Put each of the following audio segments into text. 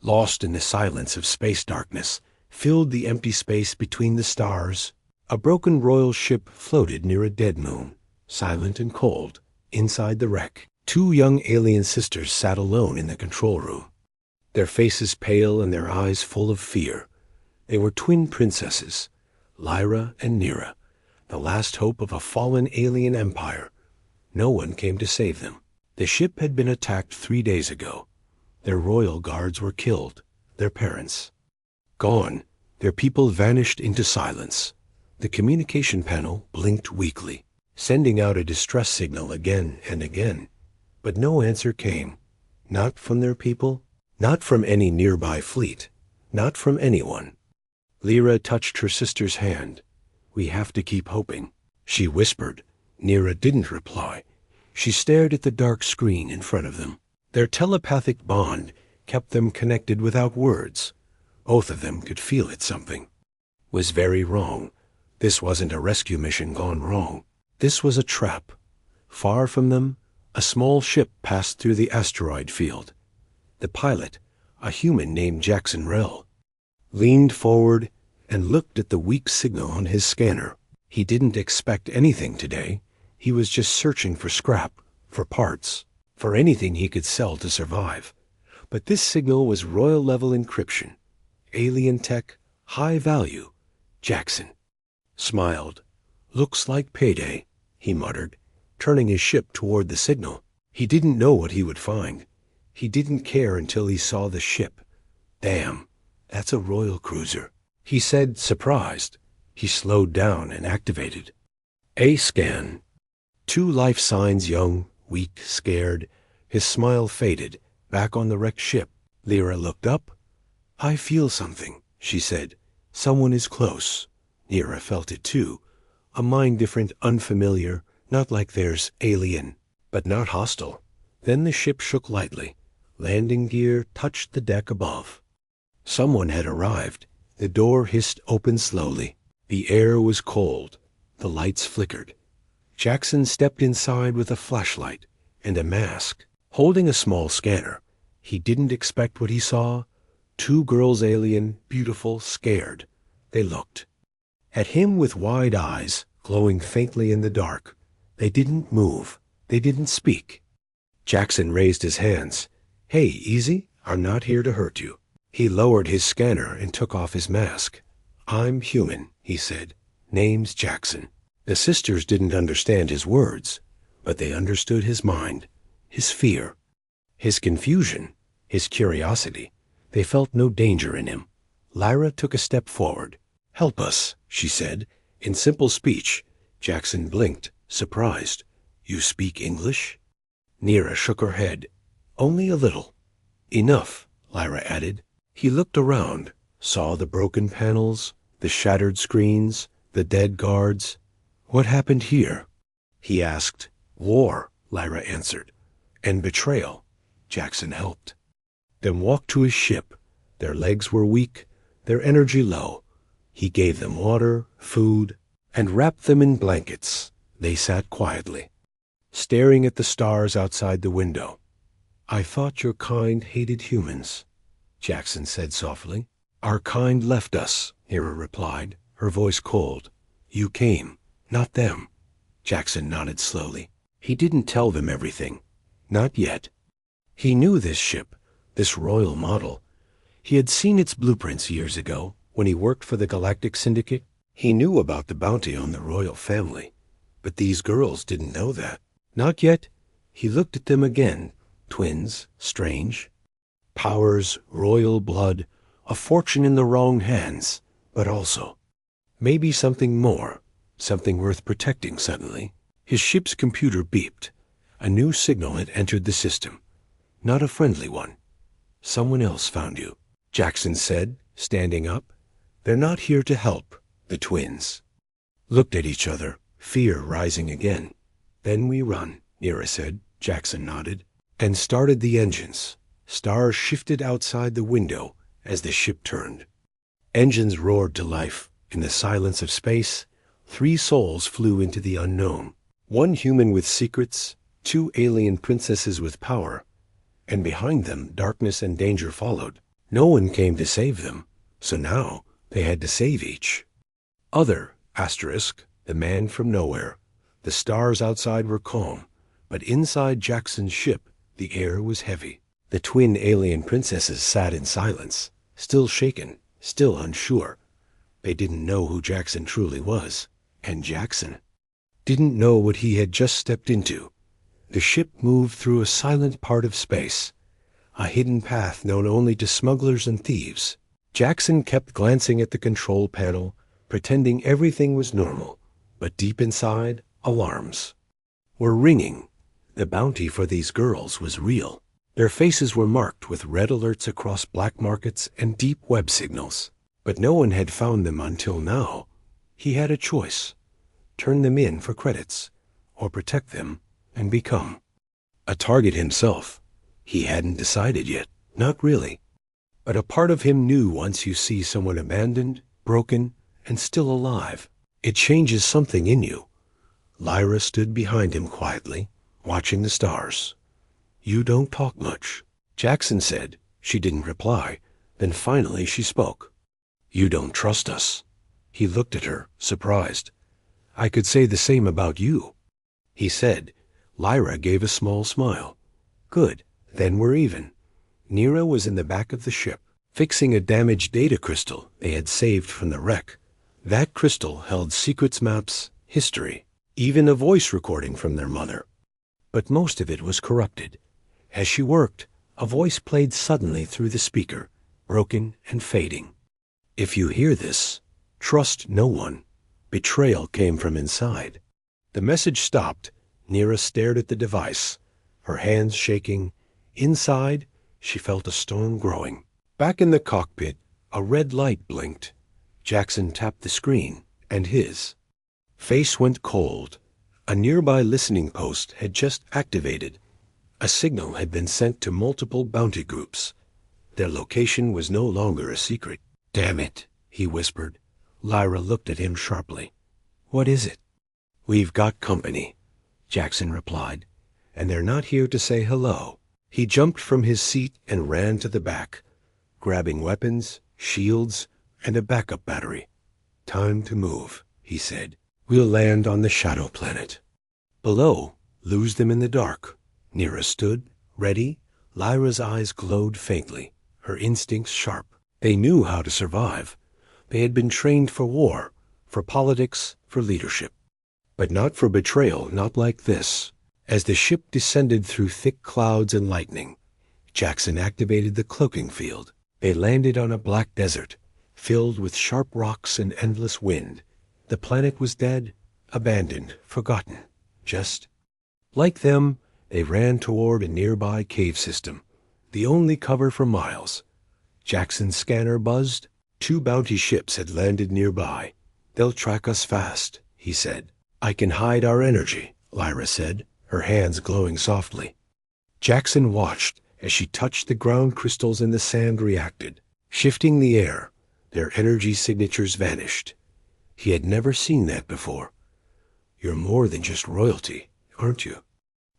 lost in the silence of space darkness, filled the empty space between the stars. A broken royal ship floated near a dead moon, silent and cold. Inside the wreck, two young alien sisters sat alone in the control room, their faces pale and their eyes full of fear. They were twin princesses, Lyra and Nira, the last hope of a fallen alien empire. No one came to save them. The ship had been attacked 3 days ago. Their royal guards were killed, their parents gone, their people vanished into silence. The communication panel blinked weakly, sending out a distress signal again and again. But no answer came. Not from their people, not from any nearby fleet, not from anyone. Lyra touched her sister's hand. "We have to keep hoping," she whispered. Nira didn't reply. She stared at the dark screen in front of them. Their telepathic bond kept them connected without words. Both of them could feel it. Something was very wrong. This wasn't a rescue mission gone wrong. This was a trap. Far from them, a small ship passed through the asteroid field. The pilot, a human named Jackson Rell, leaned forward and looked at the weak signal on his scanner. He didn't expect anything today. He was just searching for scrap, for parts, for anything he could sell to survive. But this signal was royal-level encryption. Alien tech, high value. Jackson smiled. "Looks like payday," he muttered, turning his ship toward the signal. He didn't know what he would find. He didn't care until he saw the ship. "Damn, that's a royal cruiser," he said, surprised. He slowed down and activated a scan. 2 life signs, young, weak, scared. His smile faded, back on the wrecked ship. Lyra looked up. "I feel something," she said. "Someone is close." Nira felt it too. A mind different, unfamiliar, not like theirs, alien, but not hostile. Then the ship shook lightly. Landing gear touched the deck above. Someone had arrived. The door hissed open slowly. The air was cold. The lights flickered. Jackson stepped inside with a flashlight and a mask, holding a small scanner. He didn't expect what he saw. 2 girls, alien, beautiful, scared. They looked at him with wide eyes, glowing faintly in the dark. They didn't move. They didn't speak. Jackson raised his hands. "Hey, easy. I'm not here to hurt you." He lowered his scanner and took off his mask. "I'm human," he said. "Name's Jackson." The sisters didn't understand his words, but they understood his mind, his fear, his confusion, his curiosity. They felt no danger in him. Lyra took a step forward. "Help us," she said, in simple speech. Jackson blinked, surprised. "You speak English?" Nira shook her head. "Only a little." "Enough," Lyra added. He looked around, saw the broken panels, the shattered screens, the dead guards. "What happened here?" he asked. "War," Lyra answered. "And betrayal." Jackson helped them walk to his ship. Their legs were weak, their energy low. He gave them water, food, and wrapped them in blankets. They sat quietly, staring at the stars outside the window. "I thought your kind hated humans," Jackson said softly. "Our kind left us," Nira replied, her voice cold. "You came, not them." Jackson nodded slowly. He didn't tell them everything. Not yet. He knew this ship, this royal model. He had seen its blueprints years ago when he worked for the Galactic Syndicate. He knew about the bounty on the royal family. But these girls didn't know that. Not yet. He looked at them again. Twins, strange. Powers, royal blood, a fortune in the wrong hands. But also, maybe something more, something worth protecting suddenly. His ship's computer beeped. A new signal had entered the system. Not a friendly one. "Someone else found you," Jackson said, standing up. "They're not here to help." The twins looked at each other, fear rising again. "Then we run," Nira said. Jackson nodded, and started the engines. Stars shifted outside the window as the ship turned. Engines roared to life. In the silence of space, 3 souls flew into the unknown. 1 human with secrets, 2 alien princesses with power, and behind them darkness and danger followed. No one came to save them, so now they had to save each. Other, asterisk, the man from nowhere. The stars outside were calm, but inside Jackson's ship the air was heavy. The twin alien princesses sat in silence, still shaken, still unsure. They didn't know who Jackson truly was, and Jackson didn't know what he had just stepped into. The ship moved through a silent part of space, a hidden path known only to smugglers and thieves. Jackson kept glancing at the control panel, pretending everything was normal, but deep inside, alarms were ringing. The bounty for these girls was real. Their faces were marked with red alerts across black markets and deep web signals. But no one had found them until now. He had a choice: turn them in for credits, or protect them and become a target himself. He hadn't decided yet, not really. But a part of him knew once you see someone abandoned, broken, and still alive, it changes something in you. Lyra stood behind him quietly, watching the stars. "You don't talk much," Jackson said. She didn't reply. Then finally she spoke. "You don't trust us." He looked at her, surprised. "I could say the same about you," he said. Lyra gave a small smile. "Good, then we're even." Nira was in the back of the ship, fixing a damaged data crystal they had saved from the wreck. That crystal held secrets, maps, history, even a voice recording from their mother. But most of it was corrupted. As she worked, a voice played suddenly through the speaker, broken and fading. "If you hear this, trust no one. Betrayal came from inside." The message stopped. Nira stared at the device, her hands shaking. Inside, she felt a storm growing. Back in the cockpit, a red light blinked. Jackson tapped the screen, and his face went cold. A nearby listening post had just activated. A signal had been sent to multiple bounty groups. Their location was no longer a secret. "Damn it," he whispered. Lyra looked at him sharply. "What is it?" "We've got company," Jackson replied, "and they're not here to say hello." He jumped from his seat and ran to the back, grabbing weapons, shields, and a backup battery. "Time to move," he said. "We'll land on the shadow planet. Below, lose them in the dark." Nira stood, ready. Lyra's eyes glowed faintly, her instincts sharp. They knew how to survive. They had been trained for war, for politics, for leadership. But not for betrayal, not like this. As the ship descended through thick clouds and lightning, Jackson activated the cloaking field. They landed on a black desert, filled with sharp rocks and endless wind. The planet was dead, abandoned, forgotten. Just like them, they ran toward a nearby cave system, the only cover for miles. Jackson's scanner buzzed. 2 bounty ships had landed nearby. "They'll track us fast," he said. "I can hide our energy," Lyra said, her hands glowing softly. Jackson watched as she touched the ground crystals and the sand reacted, shifting the air. Their energy signatures vanished. He had never seen that before. "You're more than just royalty, aren't you?"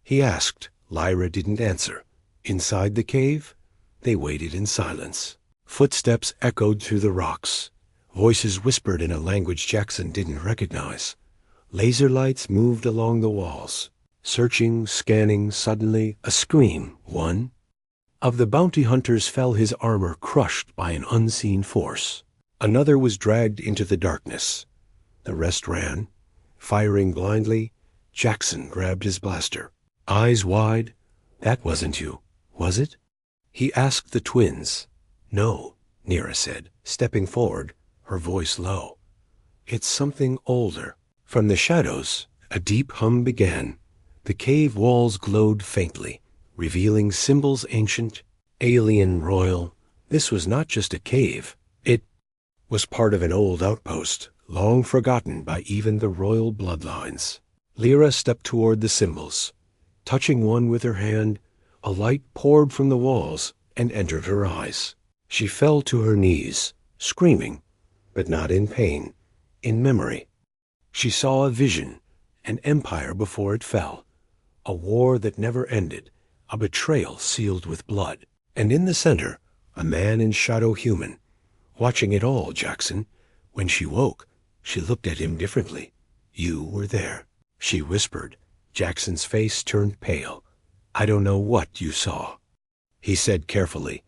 he asked. Lyra didn't answer. Inside the cave, they waited in silence. Footsteps echoed through the rocks. Voices whispered in a language Jackson didn't recognize. Laser lights moved along the walls, searching, scanning. Suddenly, a scream. One of the bounty hunters fell, his armor crushed by an unseen force. Another was dragged into the darkness. The rest ran, firing blindly. Jackson grabbed his blaster. Eyes wide. "That wasn't you, was it?" he asked the twins. "No," Nira said, stepping forward, her voice low. "It's something older." From the shadows, a deep hum began. The cave walls glowed faintly, revealing symbols ancient, alien, royal. This was not just a cave. It was part of an old outpost, long forgotten by even the royal bloodlines. Lyra stepped toward the symbols. Touching one with her hand, a light poured from the walls and entered her eyes. She fell to her knees, screaming, but not in pain, in memory. She saw a vision, an empire before it fell, a war that never ended, a betrayal sealed with blood. And in the center, A man in shadow human. Watching it all, Jackson. When she woke, she looked at him differently. You were there, she whispered. Jackson's face turned pale. I don't know what you saw, he said carefully.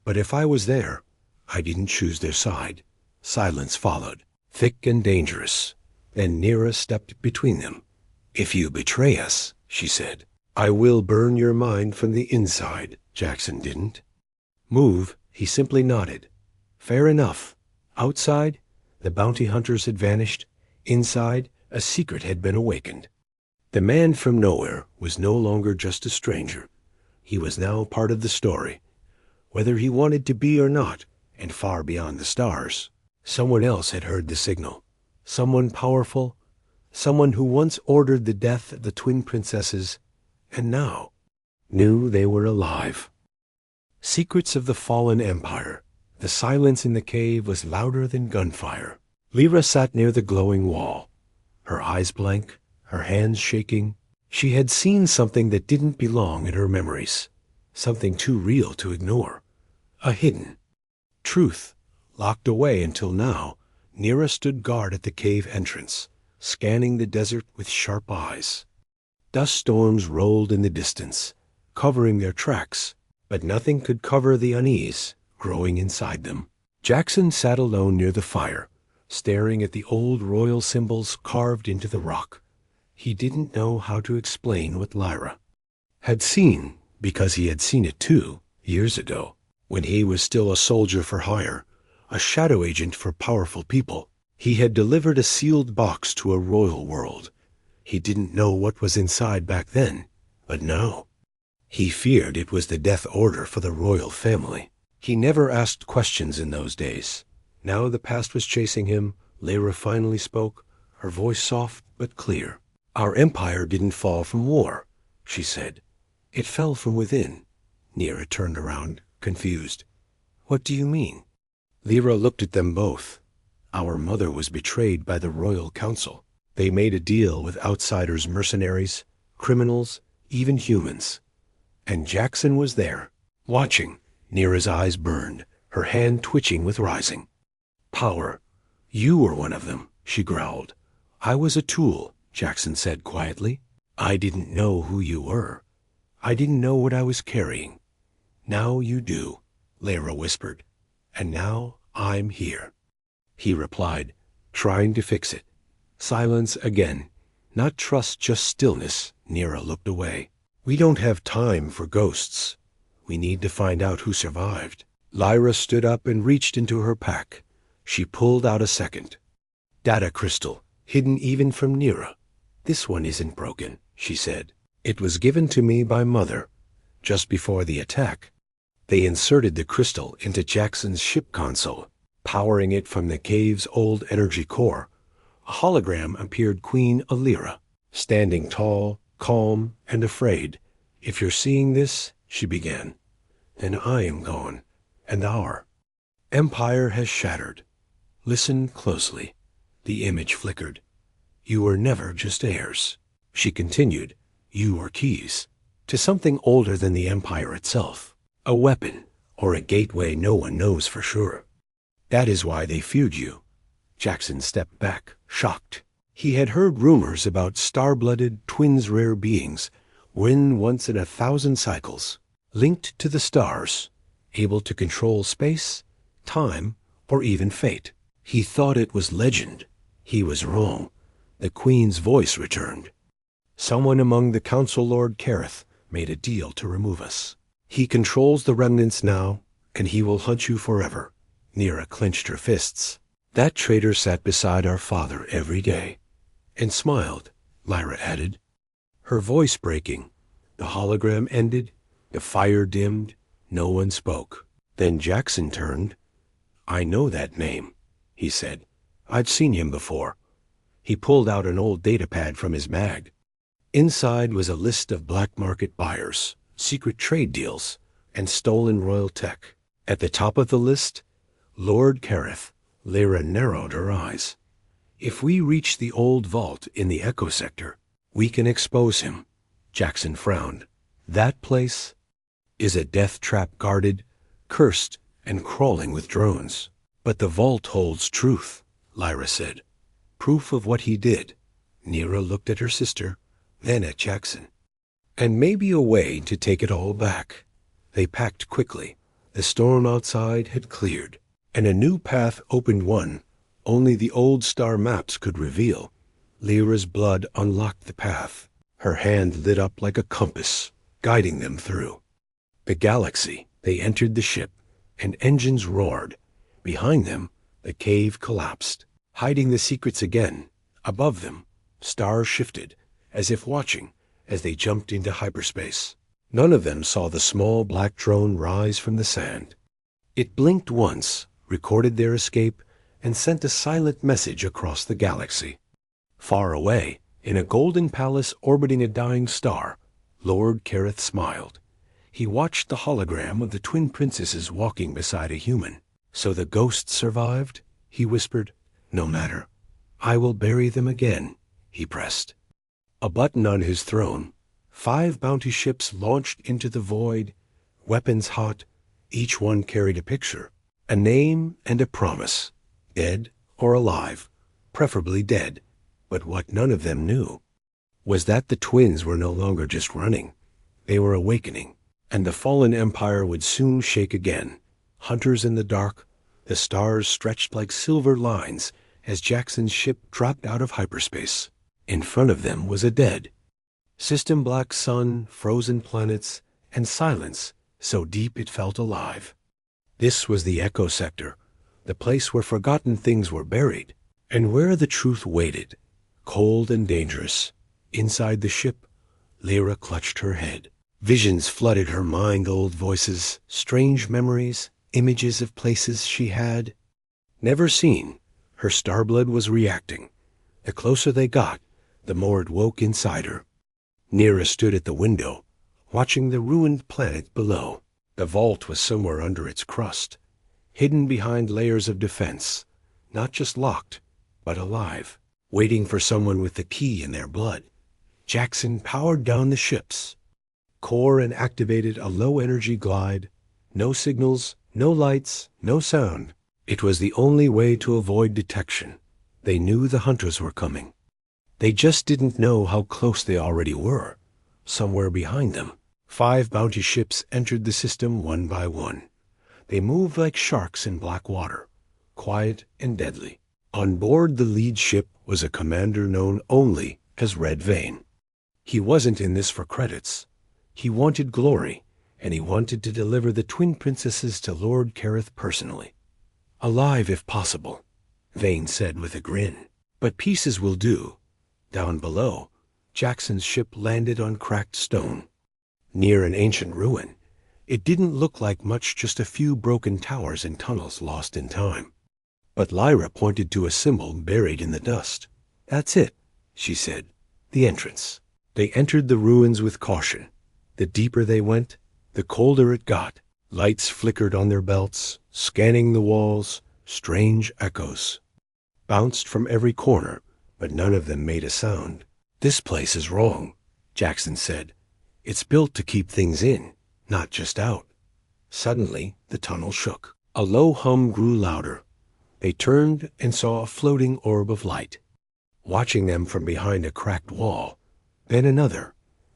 But if I was there, I didn't choose their side. Silence followed, thick and dangerous. Then Nira stepped between them. If you betray us, she said, I will burn your mind from the inside. Jackson didn't move. He simply nodded. Fair enough. Outside, the bounty hunters had vanished. Inside, a secret had been awakened. The man from nowhere was no longer just a stranger. He was now part of the story, whether he wanted to be or not, and far beyond the stars. Someone else had heard the signal. Someone powerful, someone who once ordered the death of the twin princesses, and now knew they were alive. Secrets of the fallen empire. The silence in the cave was louder than gunfire. Lyra sat near the glowing wall, her eyes blank, her hands shaking. She had seen something that didn't belong in her memories, something too real to ignore, a hidden truth, locked away until now. Nira stood guard at the cave entrance, scanning the desert with sharp eyes. Dust storms rolled in the distance, covering their tracks, but nothing could cover the unease growing inside them. Jackson sat alone near the fire, staring at the old royal symbols carved into the rock. He didn't know how to explain what Lyra had seen, because he had seen it too, years ago, when he was still a soldier for hire, a shadow agent for powerful people. He had delivered a sealed box to a royal world. He didn't know what was inside back then, but now he feared it was the death order for the royal family. He never asked questions in those days. Now the past was chasing him. Lyra finally spoke, her voice soft but clear. Our empire didn't fall from war, she said. It fell from within. Nira turned around, confused. What do you mean? Lyra looked at them both. Our mother was betrayed by the royal council. They made a deal with outsiders, mercenaries, criminals, even humans. And Jackson was there, watching. Nira's eyes burned, her hand twitching with rising power. You were one of them, she growled. I was a tool, Jackson said quietly. I didn't know who you were. I didn't know what I was carrying. Now you do, Lyra whispered. And now I'm here, he replied, trying to fix it. Silence again. Not trust, just stillness. Nira looked away. We don't have time for ghosts. We need to find out who survived. Lyra stood up and reached into her pack. She pulled out a second data crystal, hidden even from Nira. This one isn't broken, she said. It was given to me by Mother, just before the attack. They inserted the crystal into Jackson's ship console, powering it from the cave's old energy core. A hologram appeared, Queen Alira, standing tall, calm, and afraid. If you're seeing this, she began, then I am gone, and our empire has shattered. Listen closely. The image flickered. You were never just heirs, she continued. You were keys to something older than the empire itself, a weapon or a gateway no one knows for sure. That is why they feared you. Jackson stepped back, shocked. He had heard rumors about star-blooded, twins, rare beings, when once in 1,000 cycles, linked to the stars, able to control space, time, or even fate. He thought it was legend. He was wrong. The Queen's voice returned. Someone among the Council Lord Kareth made a deal to remove us. He controls the remnants now, and he will hunt you forever. Nira clenched her fists. That traitor sat beside our father every day, and smiled, Lyra added, her voice breaking. The hologram ended, the fire dimmed, no one spoke. Then Jackson turned. I know that name, he said. I've seen him before. He pulled out an old datapad from his mag. Inside was a list of black market buyers, secret trade deals, and stolen royal tech. At the top of the list, Lord Kareth. Lyra narrowed her eyes. If we reach the old vault in the Echo Sector, we can expose him. Jackson frowned. That place is a death trap guarded, cursed and crawling with drones. But the vault holds truth, Lyra said. Proof of what he did. Neera looked at her sister, then at Jackson. And maybe a way to take it all back. They packed quickly. The storm outside had cleared, and a new path opened, one only the old star maps could reveal. Lyra's blood unlocked the path. Her hand lit up like a compass, guiding them through. The galaxy. They entered the ship, and engines roared. Behind them, the cave collapsed, hiding the secrets again. Above them, stars shifted, as if watching, as they jumped into hyperspace. None of them saw the small black drone rise from the sand. It blinked once, recorded their escape, and sent a silent message across the galaxy. Far away, in a golden palace orbiting a dying star, Lord Kareth smiled. He watched the hologram of the twin princesses walking beside a human. So the ghosts survived, he whispered. No matter. I will bury them again, he pressed. A button on his throne. 5 bounty ships launched into the void, weapons hot. Each one carried a picture, a name and a promise. Dead or alive, preferably dead. But what none of them knew was that the twins were no longer just running. They were awakening, and the fallen empire would soon shake again. Hunters in the dark, the stars stretched like silver lines as Jackson's ship dropped out of hyperspace. In front of them was a dead system, black sun, frozen planets, and silence so deep it felt alive. This was the Echo Sector, the place where forgotten things were buried, and where the truth waited, cold and dangerous. Inside the ship, Lyra clutched her head. Visions flooded her mind, old voices, strange memories, images of places she had never seen. Her starblood was reacting. The closer they got, the more it woke inside her. Neera stood at the window, watching the ruined planet below. The vault was somewhere under its crust, hidden behind layers of defense, not just locked, but alive, waiting for someone with the key in their blood. Jackson powered down the ships, core and activated a low-energy glide. No signals, no lights, no sound. It was the only way to avoid detection. They knew the hunters were coming. They just didn't know how close they already were. Somewhere behind them, 5 bounty ships entered the system one by one. They moved like sharks in black water, quiet and deadly. On board the lead ship was a commander known only as Red Vein. He wasn't in this for credits. He wanted glory, and he wanted to deliver the twin princesses to Lord Kareth personally. Alive if possible, Vane said with a grin. But pieces will do. Down below, Jackson's ship landed on cracked stone. Near an ancient ruin, it didn't look like much, just a few broken towers and tunnels lost in time. But Lyra pointed to a symbol buried in the dust. That's it, she said. The entrance. They entered the ruins with caution. The deeper they went, the colder it got. Lights flickered on their belts, scanning the walls. Strange echoes bounced from every corner, but none of them made a sound. This place is wrong, Jackson said. It's built to keep things in, not just out. Suddenly, the tunnel shook. A low hum grew louder. They turned and saw a floating orb of light, watching them from behind a cracked wall. Then another,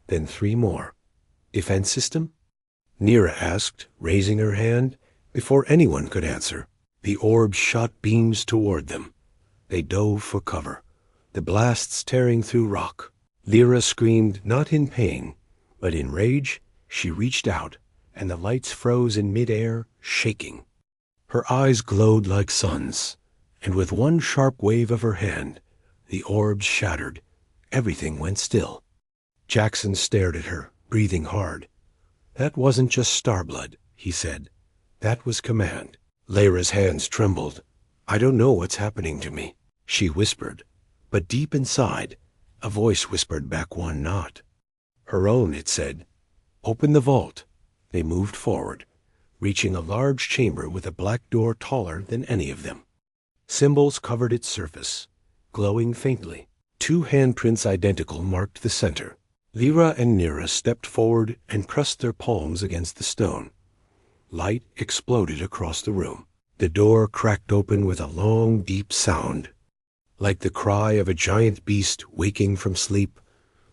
then 3 more. Defense system? Neera asked, raising her hand, before anyone could answer. The orb shot beams toward them. They dove for cover, the blasts tearing through rock. Lyra screamed, not in pain, but in rage. She reached out, and the lights froze in midair, shaking. Her eyes glowed like suns, and with one sharp wave of her hand, the orbs shattered. Everything went still. Jackson stared at her, breathing hard. That wasn't just starblood, he said. That was command. Lyra's hands trembled. I don't know what's happening to me, she whispered. But deep inside, a voice whispered back one not. Her own, it said. Open the vault. They moved forward, reaching a large chamber with a black door taller than any of them. Symbols covered its surface, glowing faintly. 2 handprints identical marked the center. Lyra and Neera stepped forward and pressed their palms against the stone. Light exploded across the room. The door cracked open with a long, deep sound, like the cry of a giant beast waking from sleep.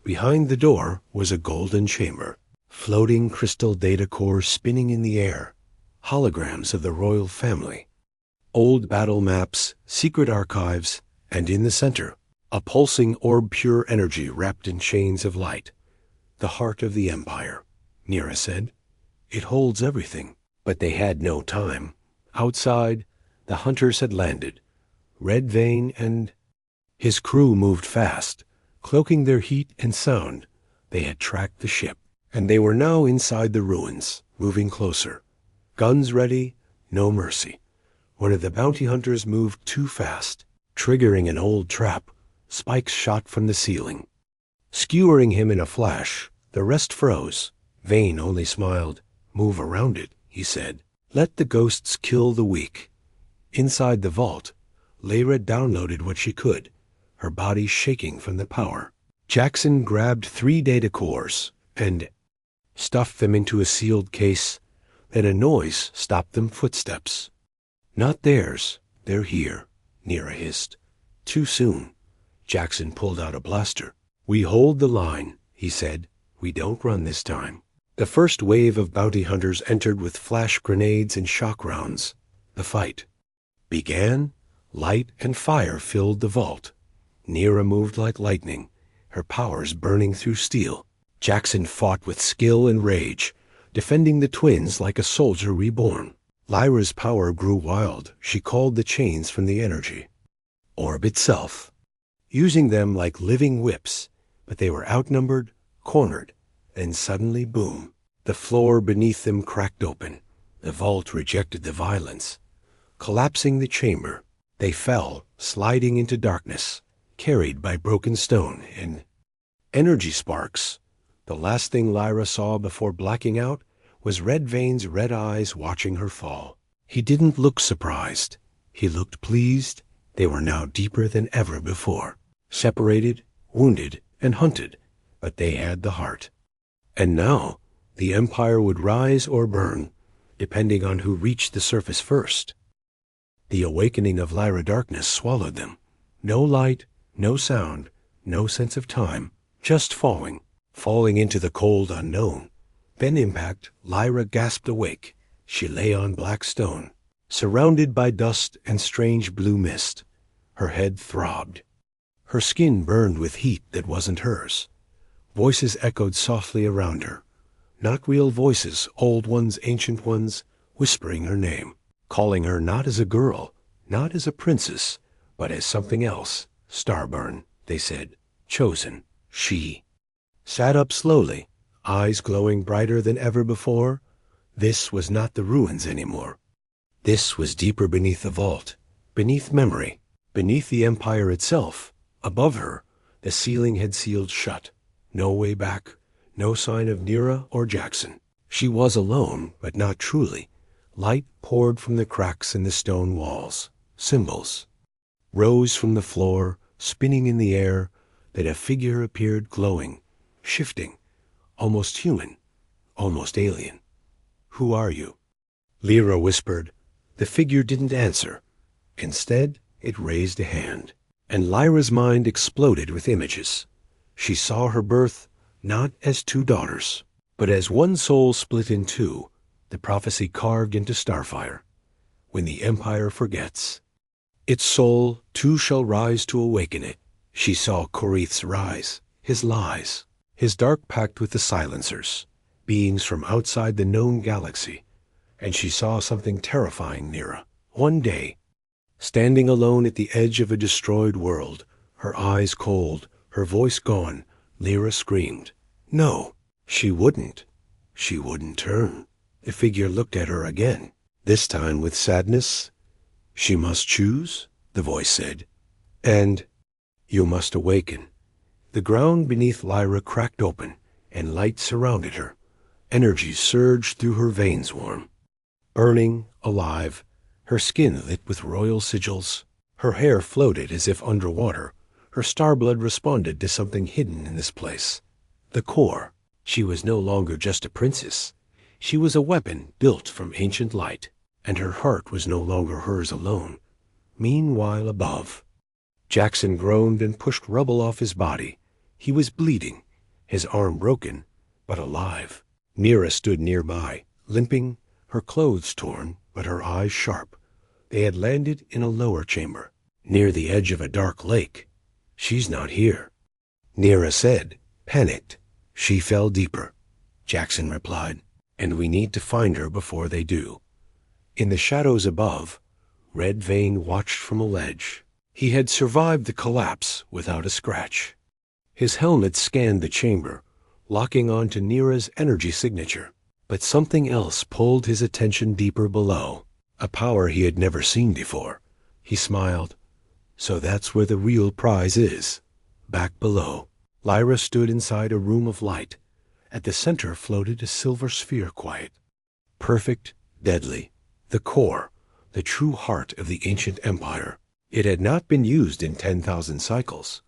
Behind the door was a golden chamber, floating crystal data cores spinning in the air, holograms of the royal family, old battle maps, secret archives, and in the center, a pulsing orb, pure energy wrapped in chains of light. The heart of the Empire, Nira said. It holds everything. But they had no time. Outside, the hunters had landed. Red Vein and his crew moved fast, cloaking their heat and sound. They had tracked the ship, and they were now inside the ruins, moving closer. Guns ready, no mercy. One of the bounty hunters moved too fast, triggering an old trap. Spikes shot from the ceiling, skewering him in a flash. The rest froze. Vane only smiled. Move around it, he said. Let the ghosts kill the weak. Inside the vault, Lyra downloaded what she could, her body shaking from the power. Jackson grabbed 3 data cores and stuffed them into a sealed case. Then a noise stopped them. Footsteps. Not theirs. They're here, Nira hissed. Too soon. Jackson pulled out a blaster. We hold the line, he said. We don't run this time. The first wave of bounty hunters entered with flash grenades and shock rounds. The fight began. Light and fire filled the vault. Nira moved like lightning, her powers burning through steel. Jackson fought with skill and rage, defending the twins like a soldier reborn. Lyra's power grew wild. She called the chains from the energy orb itself, using them like living whips, but they were outnumbered, cornered, and suddenly, boom, the floor beneath them cracked open. The vault rejected the violence, collapsing the chamber. They fell, sliding into darkness, carried by broken stone and energy sparks. The last thing Lyra saw before blacking out was Red Vein's red eyes watching her fall. He didn't look surprised. He looked pleased. They were now deeper than ever before, separated, wounded, and hunted, but they had the heart. And now, the Empire would rise or burn, depending on who reached the surface first. The awakening of Lyra darkness swallowed them. No light, no sound, no sense of time, just falling into the cold unknown. Then impact, Lyra gasped awake. She lay on black stone, surrounded by dust and strange blue mist. Her head throbbed. Her skin burned with heat that wasn't hers. Voices echoed softly around her. Not real voices, old ones, ancient ones, whispering her name, calling her not as a girl, not as a princess, but as something else. Starburn, they said. Chosen. She sat up slowly, eyes glowing brighter than ever before. This was not the ruins anymore. This was deeper beneath the vault, beneath memory, beneath the Empire itself. Above her, the ceiling had sealed shut. No way back, no sign of Nira or Jackson. She was alone, but not truly. Light poured from the cracks in the stone walls. Symbols rose from the floor, spinning in the air. Then a figure appeared, glowing, shifting, almost human, almost alien. Who are you? Lyra whispered. The figure didn't answer. Instead, it raised a hand, and Lyra's mind exploded with images. She saw her birth not as 2 daughters, but as one soul split in 2, the prophecy carved into starfire. When the Empire forgets its soul, 2 shall rise to awaken it. She saw Korith's rise, his lies, his dark pact with the silencers, beings from outside the known galaxy. And she saw something terrifying, Nira. One day, standing alone at the edge of a destroyed world, her eyes cold, her voice gone, Lyra screamed. No, she wouldn't. She wouldn't turn. The figure looked at her again, this time with sadness. She must choose, the voice said. And you must awaken. The ground beneath Lyra cracked open, and light surrounded her. Energy surged through her veins, warm, burning, alive, her skin lit with royal sigils. Her hair floated as if underwater. Her star blood responded to something hidden in this place. The core. She was no longer just a princess. She was a weapon built from ancient light, and her heart was no longer hers alone. Meanwhile above, Jackson groaned and pushed rubble off his body. He was bleeding, his arm broken, but alive. Nira stood nearby, limping, her clothes torn, but her eyes sharp. They had landed in a lower chamber, near the edge of a dark lake. "She's not here," Nira said, panicked. "She fell deeper," Jackson replied, "and we need to find her before they do." In the shadows above, Red Vein watched from a ledge. He had survived the collapse without a scratch. His helmet scanned the chamber, locking on to Nira's energy signature. But something else pulled his attention deeper below, a power he had never seen before. He smiled. "So that's where the real prize is, back below." Lyra stood inside a room of light. At the center floated a silver sphere, quiet, perfect, deadly, the core, the true heart of the ancient empire. It had not been used in 10,000 cycles.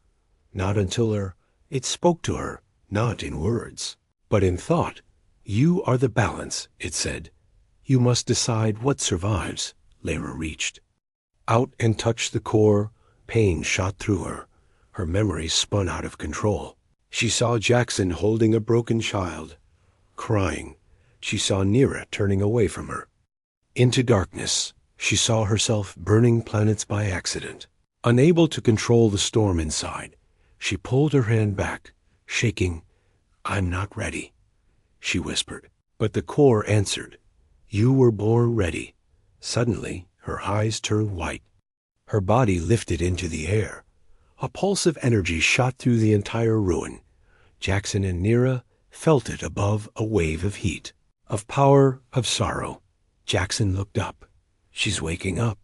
Not until it spoke to her, not in words, but in thought. "You are the balance," it said. "You must decide what survives." Lyra reached out and touched the core. Pain shot through her. Her memories spun out of control. She saw Jackson holding a broken child, crying. She saw Nira turning away from her. Into darkness, she saw herself burning planets by accident. Unable to control the storm inside, she pulled her hand back, shaking. "I'm not ready," she whispered. But the core answered, "You were born ready." Suddenly, her eyes turned white. Her body lifted into the air. A pulse of energy shot through the entire ruin. Jackson and Nira felt it above, a wave of heat, of power, of sorrow. Jackson looked up. "She's waking up."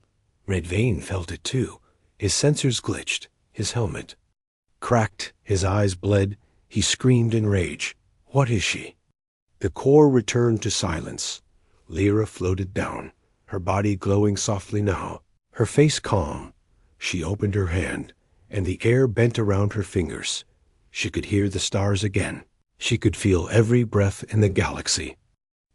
Red Vein felt it too. His sensors glitched. His helmet cracked. His eyes bled. He screamed in rage. "What is she?" The core returned to silence. Lyra floated down, her body glowing softly now, her face calm. She opened her hand, and the air bent around her fingers. She could hear the stars again. She could feel every breath in the galaxy.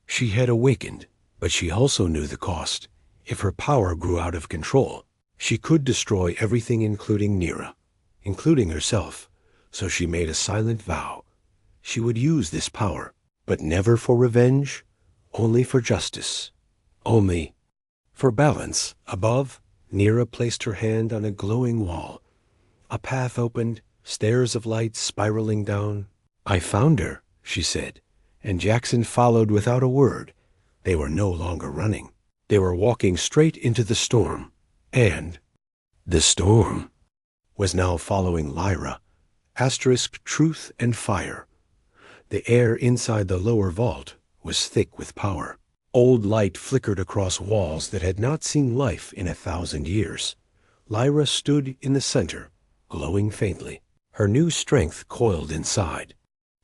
She had awakened, but she also knew the cost. If her power grew out of control, she could destroy everything, including Nira, including herself. So she made a silent vow. She would use this power, but never for revenge, only for justice, only for balance. Above, Nira placed her hand on a glowing wall. A path opened, stairs of light spiraling down. "I found her," she said, and Jackson followed without a word. They were no longer running. They were walking straight into the storm, and the storm was now following Lyra. Asterisk truth and fire. The air inside the lower vault was thick with power. Old light flickered across walls that had not seen life in 1,000 years. Lyra stood in the center, glowing faintly. Her new strength coiled inside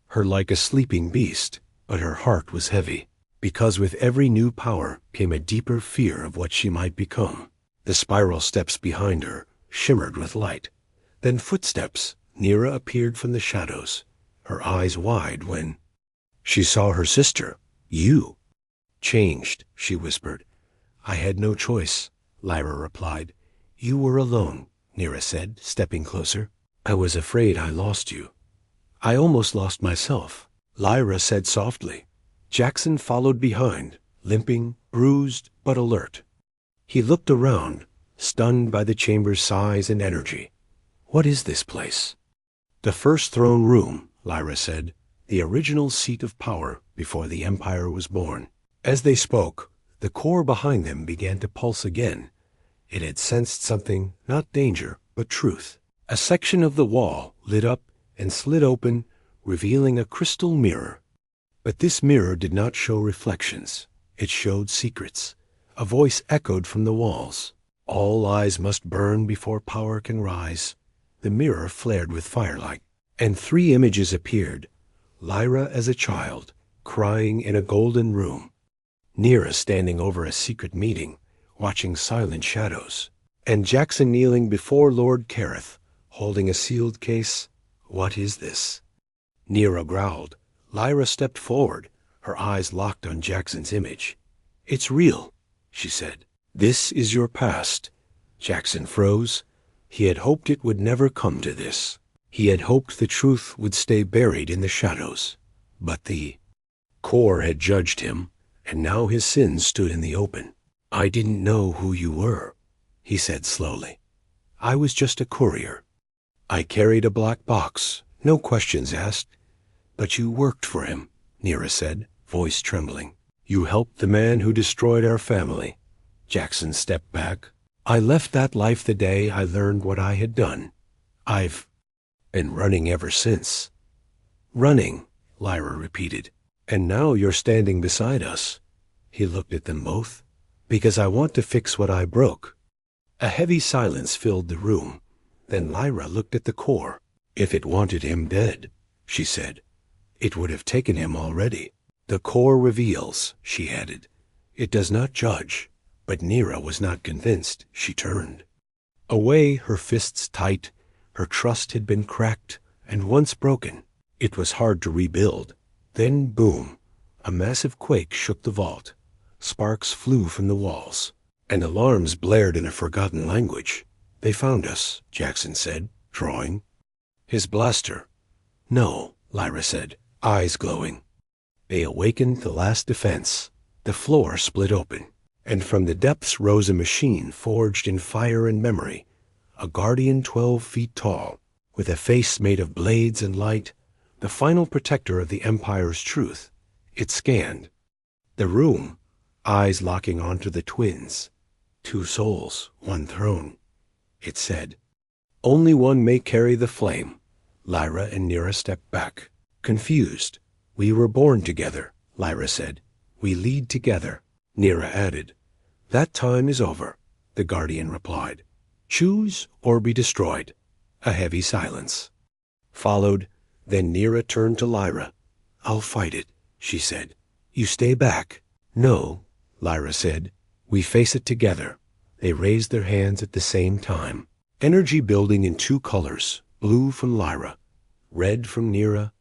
her like a sleeping beast, but her heart was heavy, because with every new power came a deeper fear of what she might become. The spiral steps behind her shimmered with light. Then footsteps. Nira appeared from the shadows, her eyes wide when she saw her sister. "You changed," she whispered. "I had no choice," Lyra replied. "You were alone," Nira said, stepping closer. "I was afraid I lost you. I almost lost myself," Lyra said softly. Jackson followed behind, limping, bruised, but alert. He looked around, stunned by the chamber's size and energy. "What is this place?" "The first throne room," Lyra said, "the original seat of power before the Empire was born." As they spoke, the core behind them began to pulse again. It had sensed something, not danger, but truth. A section of the wall lit up and slid open, revealing a crystal mirror. But this mirror did not show reflections. It showed secrets. A voice echoed from the walls. "All lies must burn before power can rise." The mirror flared with firelight, and 3 images appeared. Lyra as a child, crying in a golden room. Nira standing over a secret meeting, watching silent shadows. And Jackson kneeling before Lord Kareth, holding a sealed case. "What is this?" Nira growled. Lyra stepped forward, Her eyes locked on Jackson's image. "It's real," she said. "This is your past." Jackson froze. He had hoped it would never come to this. He had hoped the truth would stay buried in the shadows. But the core had judged him, and now his sins stood in the open. "I didn't know who you were," he said slowly. "I was just a courier. I carried a black box, no questions asked." "But you worked for him," Nira said, voice trembling. "You helped the man who destroyed our family." Jackson stepped back. "I left that life the day I learned what I had done. I've been running ever since." "Running," Lyra repeated. "And now you're standing beside us." He looked at them both. "Because I want to fix what I broke." A heavy silence filled the room. Then Lyra looked at the core. "If it wanted him dead," she said, "it would have taken him already." "The core reveals," she added. "It does not judge." But Nira was not convinced. She turned away, her fists tight. Her trust had been cracked, and once broken, it was hard to rebuild. Then, boom, a massive quake shook the vault. Sparks flew from the walls, and alarms blared in a forgotten language. "They found us," Jackson said, drawing his blaster. "No," Lyra said, eyes glowing. They awakened the last defense. The floor split open, and from the depths rose a machine forged in fire and memory, a guardian 12 feet tall, with a face made of blades and light, the final protector of the Empire's truth. It scanned the room, eyes locking onto the twins. "Two souls, one throne," it said. "Only one may carry the flame." Lyra and Nira stepped back, confused. "We were born together," Lyra said. "We lead together." Nira added. "That time is over," the Guardian replied. "Choose or be destroyed." A heavy silence followed. Then Nira turned to Lyra. "I'll fight it," she said. "You stay back." "No," Lyra said. "We face it together." They raised their hands at the same time. Energy building in two colors, blue from Lyra, red from Nira.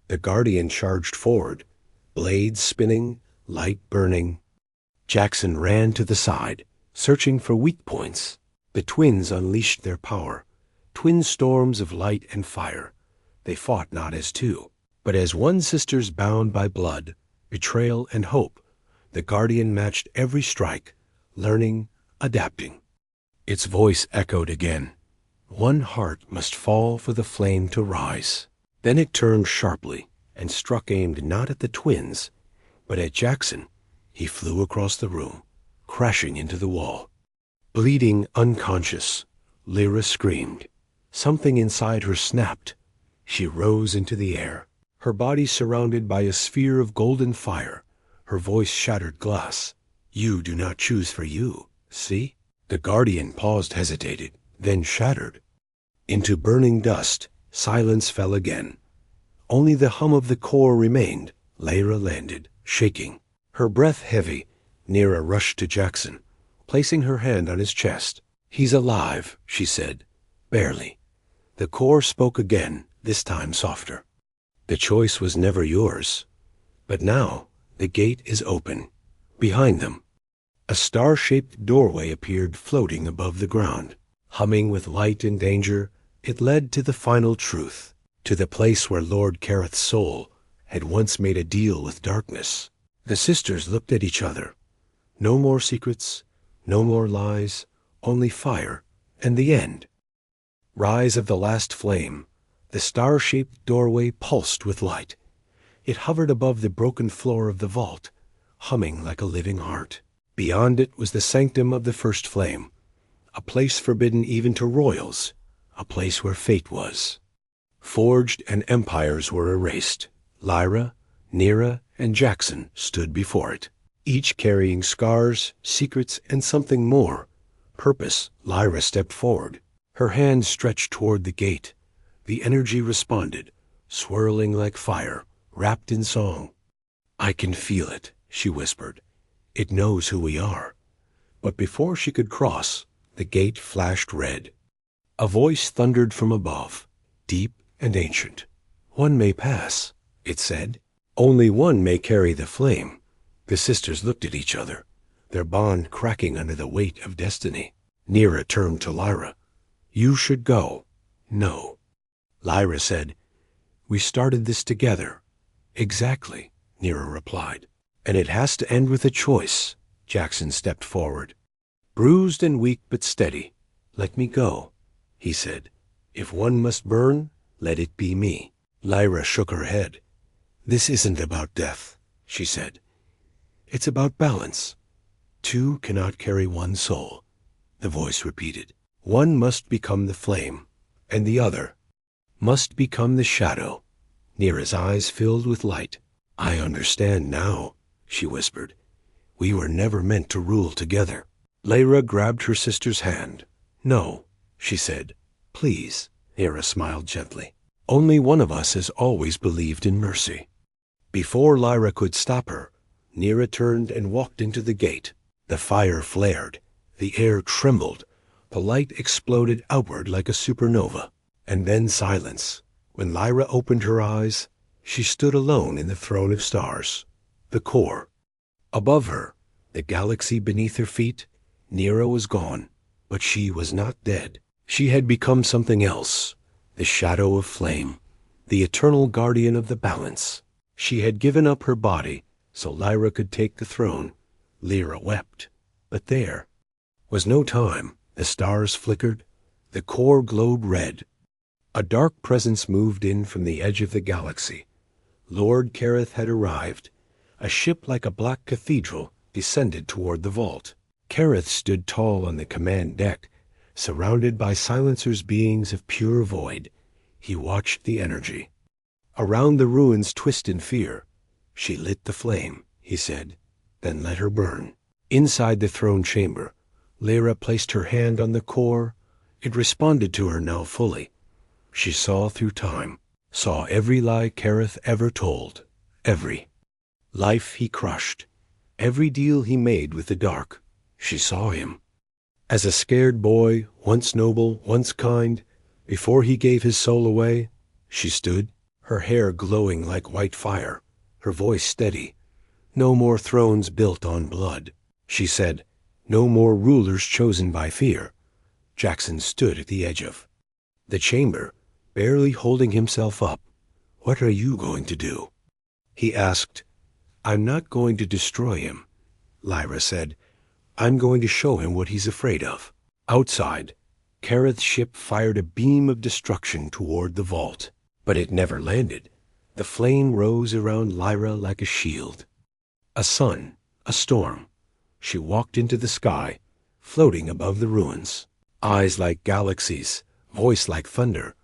The Guardian charged forward, blades spinning, light burning. Jackson ran to the side, searching for weak points. The twins unleashed their power, twin storms of light and fire. They fought not as two, but as one, sisters bound by blood, betrayal, and hope. The Guardian matched every strike, learning, adapting. Its voice echoed again. One heart must fall for the flame to rise. Then it turned sharply and struck, aimed not at the twins, but at Jackson. He flew across the room, crashing into the wall. Bleeding, unconscious, Lyra screamed. Something inside her snapped. She rose into the air, her body surrounded by a sphere of golden fire. Her voice shattered glass. "You do not choose for you, see?" The Guardian paused, hesitated, then shattered. Into burning dust, silence fell again. Only the hum of the core remained. Lyra landed, shaking, her breath heavy. Nira rushed to Jackson, placing her hand on his chest. "He's alive," she said, barely. The core spoke again, this time softer. "The choice was never yours. But now the gate is open." Behind them, a star-shaped doorway appeared, floating above the ground. Humming with light and danger, it led to the final truth, to the place where Lord Kareth's soul had once made a deal with darkness. The sisters looked at each other. No more secrets, no more lies, only fire and the end. Rise of the last flame. The star-shaped doorway pulsed with light. It hovered above the broken floor of the vault, humming like a living heart. Beyond it was the sanctum of the first flame, a place forbidden even to royals, a place where fate was forged and empires were erased. Lyra, Nira, and Jackson stood before it, each carrying scars, secrets, and something more. Purpose. Lyra stepped forward, her hand stretched toward the gate. The energy responded, swirling like fire, wrapped in song. "I can feel it," she whispered. "It knows who we are." But before she could cross, the gate flashed red. A voice thundered from above, deep and ancient. "One may pass," it said. Only one may carry the flame. The sisters looked at each other, their bond cracking under the weight of destiny. Neera turned to Lyra. You should go. No. Lyra said, We started this together. Exactly, Neera replied. And it has to end with a choice. Jackson stepped forward. Bruised and weak but steady. Let me go, he said. If one must burn, let it be me. Lyra shook her head. This isn't about death, she said. It's about balance. Two cannot carry one soul, the voice repeated. One must become the flame, and the other must become the shadow. Neera's eyes filled with light. I understand now, she whispered. We were never meant to rule together. Lyra grabbed her sister's hand. No, she said. Please. Neera smiled gently. Only one of us has always believed in mercy. Before Lyra could stop her, Neera turned and walked into the gate. The fire flared. The air trembled. The light exploded outward like a supernova. And then silence. When Lyra opened her eyes, she stood alone in the throne of stars. The core. Above her, the galaxy beneath her feet, Neera was gone. But she was not dead. She had become something else. The shadow of flame. The eternal guardian of the balance. She had given up her body so Lyra could take the throne. Lyra wept. But there was no time. The stars flickered. The core glowed red. A dark presence moved in from the edge of the galaxy. Lord Kareth had arrived. A ship like a black cathedral descended toward the vault. Kareth stood tall on the command deck, surrounded by silencers, beings of pure void. He watched the energy. Around the ruins twist in fear. She lit the flame, he said, then let her burn. Inside the throne chamber, Lyra placed her hand on the core. It responded to her now fully. She saw through time, saw every lie Kareth ever told, every life he crushed, every deal he made with the dark. She saw him. As a scared boy, once noble, once kind, before he gave his soul away, she stood, her hair glowing like white fire, her voice steady. No more thrones built on blood, she said. No more rulers chosen by fear. Jackson stood at the edge of the chamber, barely holding himself up. What are you going to do? He asked. I'm not going to destroy him, Lyra said. I'm going to show him what he's afraid of. Outside, Kareth's ship fired a beam of destruction toward the vault, but it never landed. The flame rose around Lyra like a shield. A sun, a storm. She walked into the sky, floating above the ruins. Eyes like galaxies, voice like thunder.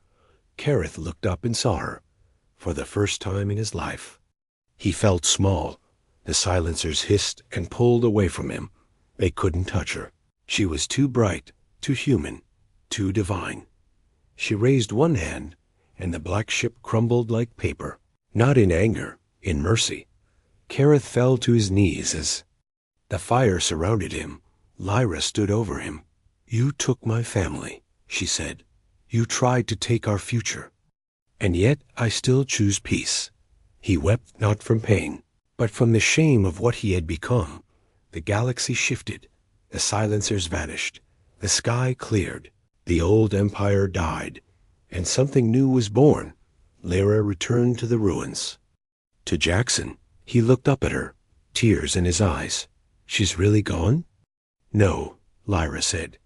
Kareth looked up and saw her, for the first time in his life. He felt small. The silencers hissed and pulled away from him. They couldn't touch her. She was too bright, too human, too divine. She raised one hand, and the black ship crumbled like paper. Not in anger, in mercy. Kareth fell to his knees as the fire surrounded him. Lyra stood over him. You took my family, she said. You tried to take our future. And yet I still choose peace. He wept not from pain, but from the shame of what he had become. The galaxy shifted. The silencers vanished. The sky cleared. The old empire died. And something new was born. Lyra returned to the ruins. To Jackson, he looked up at her, tears in his eyes. She's really gone? No, Lyra said.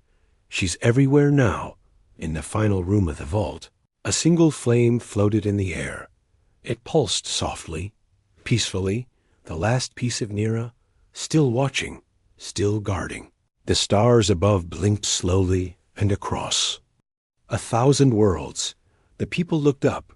She's everywhere now, in the final room of the vault. A single flame floated in the air. It pulsed softly, peacefully, the last piece of Neera, still watching, still guarding. The stars above blinked slowly and across. 1,000 worlds. The people looked up,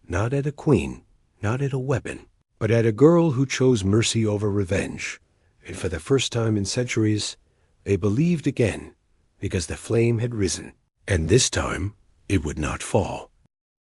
not at a queen, not at a weapon, but at a girl who chose mercy over revenge. And for the first time in centuries, they believed again, because the flame had risen, and this time it would not fall.